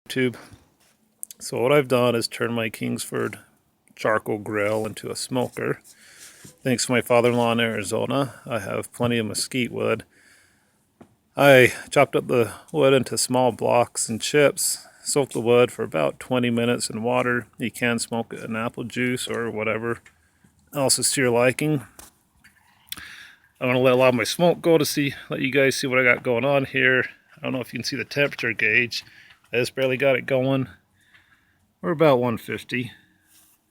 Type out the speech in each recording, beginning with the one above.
YouTube. So what I've done is turn my Kingsford charcoal grill into a smoker. Thanks to my father-in-law in Arizona, I have plenty of mesquite wood. I chopped up the wood into small blocks and chips, soaked the wood for about 20 minutes in water. You can smoke it in apple juice or whatever else is to your liking. I'm gonna let a lot of my smoke go to let you guys see what I got going on here. I don't know if you can see the temperature gauge. I just barely got it going. We're about 150,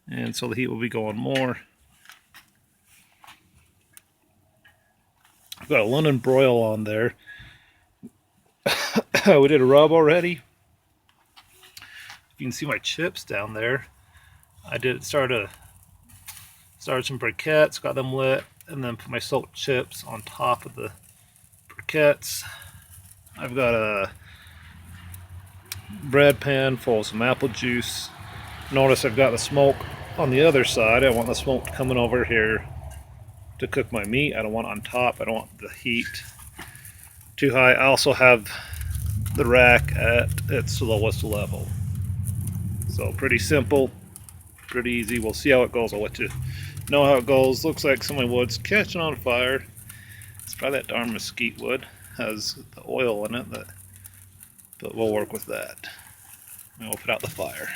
and so the heat will be going more. I've got a London broil on there. We did a rub already. You can see my chips down there. I started some briquettes, got them lit, and then put my soaked chips on top of the briquettes. I've got a bread pan full of some apple juice. Notice I've got the smoke on the other side. I want the smoke coming over here to cook my meat. I don't want it on top. I don't want the heat too high. I also have the rack at its lowest level. So pretty simple, pretty easy. We'll see how it goes. I'll let you know how it goes. Looks like some of my wood's catching on fire. It's probably that darn mesquite wood. Has the oil in it, but we'll work with that. And we'll put out the fire.